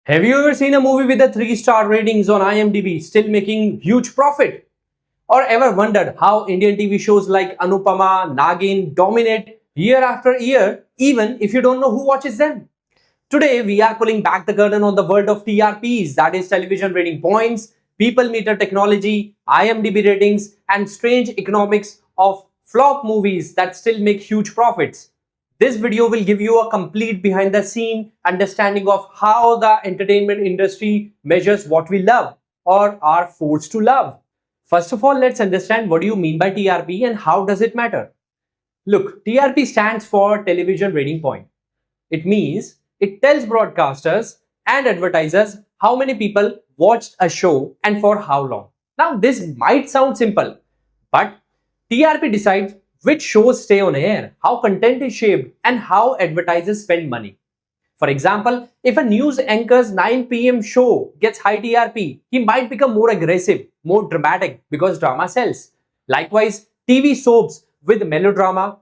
Have you ever seen a movie with a 3-star ratings on IMDb still making huge profit? Or ever wondered how Indian TV shows like Anupama, Nagin dominate year after year even if you don't know who watches them? Today we are pulling back the curtain on the world of TRPs, that is television rating points, people meter technology, IMDb ratings and strange economics of flop movies that still make huge profits. This video will give you a complete behind the scene understanding of how the entertainment industry measures what we love or are forced to love. First of all, let's understand what do you mean by TRP and how does it matter. Look, TRP stands for television rating point. It means it tells broadcasters and advertisers how many people watched a show and for how long. Now this might sound simple, but TRP decides which shows stay on air, how content is shaped, and how advertisers spend money. For example, if a news anchor's 9 p.m. show gets high TRP, he might become more aggressive, more dramatic because drama sells. Likewise, TV soaps with melodrama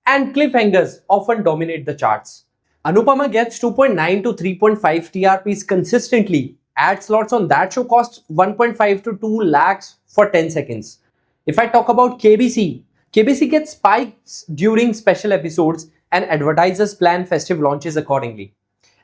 and cliffhangers often dominate the charts. Anupama gets 2.9 to 3.5 TRPs consistently. Ad slots on that show cost 1.5 to 2 lakhs for 10 seconds. If I talk about KBC gets spikes during special episodes and advertisers plan festive launches accordingly.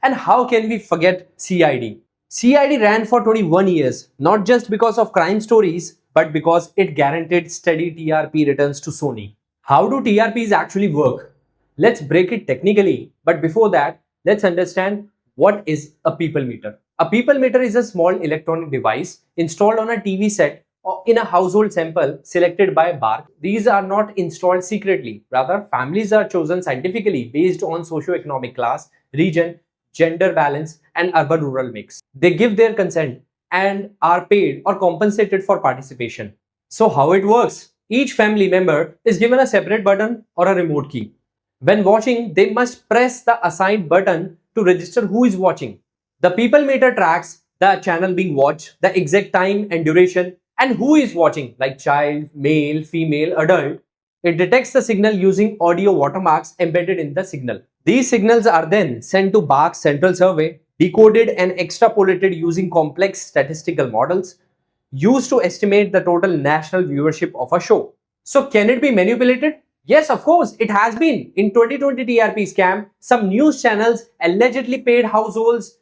And how can we forget CID? CID ran for 21 years, not just because of crime stories, but because it guaranteed steady TRP returns to Sony. How do TRPs actually work? Let's break it technically, but before that, let's understand what is a people meter. A people meter is a small electronic device installed on a TV set or in a household sample selected by BARC. These are not installed secretly. Rather, families are chosen scientifically based on socio-economic class, region, gender balance, and urban-rural mix. They give their consent and are paid or compensated for participation. So how it works? Each family member is given a separate button or a remote key. When watching, they must press the assigned button to register who is watching. The people meter tracks the channel being watched, the exact time and duration, and who is watching, like child, male, female, adult. It detects the signal using audio watermarks embedded in the signal. These signals are then sent to BARC's central survey, decoded and extrapolated using complex statistical models used to estimate the total national viewership of a show. So can it be manipulated? Yes, of course, it has been. In 2020 TRP scam, some news channels allegedly paid households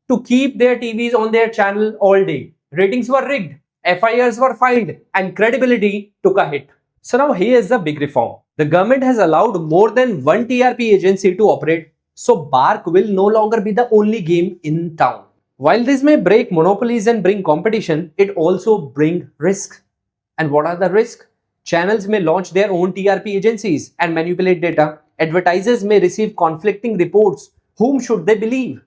to keep their TVs on their channel all day. Ratings were rigged, FIRs were filed, and credibility took a hit. So now here's the big reform. The government has allowed more than one TRP agency to operate, so BARC will no longer be the only game in town. While this may break monopolies and bring competition, it also brings risk. And what are the risks? Channels may launch their own TRP agencies and manipulate data. Advertisers may receive conflicting reports. Whom should they believe?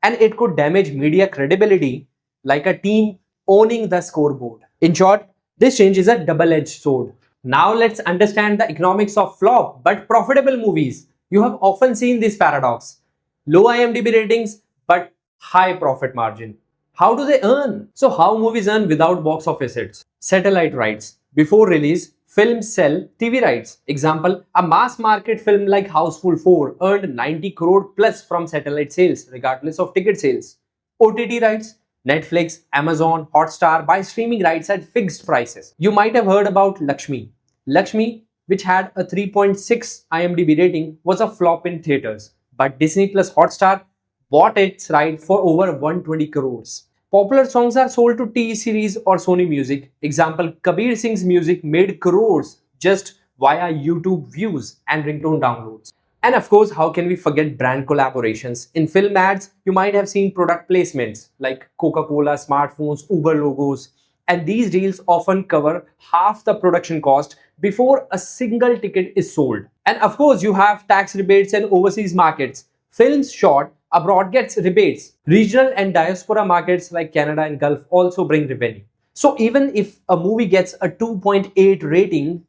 And it could damage media credibility like a team owning the scoreboard. In short, this change is a double-edged sword. Now let's understand the economics of flop but profitable movies. You have often seen this paradox. Low IMDb ratings but high profit margin. How do they earn? So how movies earn without box office hits? Satellite rights. Before release, films sell TV rights. Example, a mass market film like Houseful 4 earned 90 crore plus from satellite sales regardless of ticket sales. OTT rights. Netflix, Amazon, Hotstar buy streaming rights at fixed prices. You might have heard about Lakshmi. Lakshmi, which had a 3.6 IMDb rating, was a flop in theaters. But Disney plus Hotstar bought its right for over 120 crores. Popular songs are sold to T-Series or Sony Music. Example, Kabir Singh's music made crores just via YouTube views and ringtone downloads. And of course, how can we forget brand collaborations? In film ads, you might have seen product placements like Coca-Cola, smartphones, Uber logos. And these deals often cover half the production cost before a single ticket is sold. And of course, you have tax rebates and overseas markets. Films shot abroad gets rebates. Regional and diaspora markets like Canada and Gulf also bring revenue. So even if a movie gets a 2.8 rating,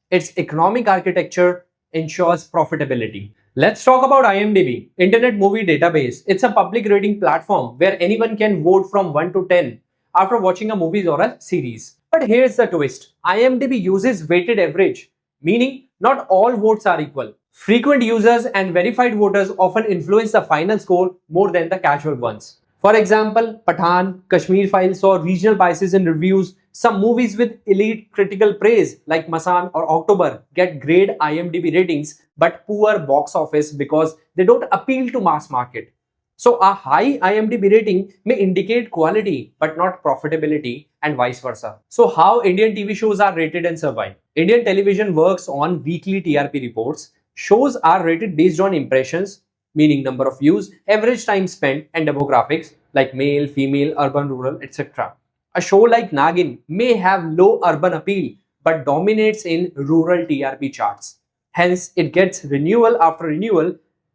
its economic architecture ensures profitability. Let's talk about IMDb, Internet Movie Database. It's a public rating platform where anyone can vote from 1 to 10 after watching a movie or a series. But here's the twist. IMDb uses weighted average, meaning not all votes are equal. Frequent users and verified voters often influence the final score more than the casual ones. For example, Pathan, Kashmir Files saw regional biases in reviews. Some movies with elite critical praise like Masan or October get great IMDb ratings but poor box office because they don't appeal to mass market. So a high IMDb rating may indicate quality but not profitability and vice versa. So how Indian TV shows are rated and survive? Indian television works on weekly TRP reports. Shows are rated based on impressions, meaning number of views, average time spent, and demographics like male, female, urban, rural, etc. A show like Nagin may have low urban appeal but dominates in rural TRP charts. Hence, it gets renewal after renewal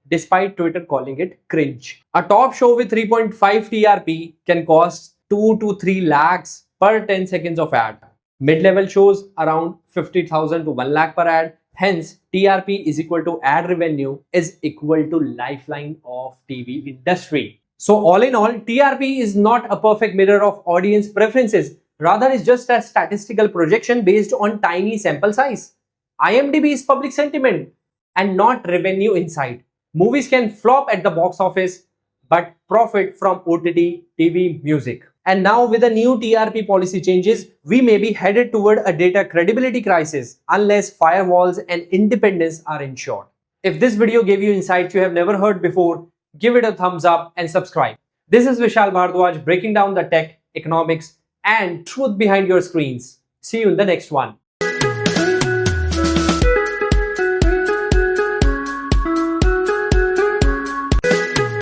despite Twitter calling it cringe. A top show with 3.5 TRP can cost 2 to 3 lakhs per 10 seconds of ad. Mid-level shows around 50,000 to 1 lakh per ad. Hence, TRP is equal to ad revenue is equal to lifeline of TV industry. So all in all, TRP is not a perfect mirror of audience preferences. Rather, it's just a statistical projection based on tiny sample size. IMDb is public sentiment and not revenue insight. Movies can flop at the box office but profit from OTT, TV, music. And now with the new TRP policy changes, we may be headed toward a data credibility crisis unless firewalls and independence are ensured. If this video gave you insights you have never heard before, give it a thumbs up and subscribe. This is Vishal Bhardwaj breaking down the tech, economics, and truth behind your screens. See you in the next one.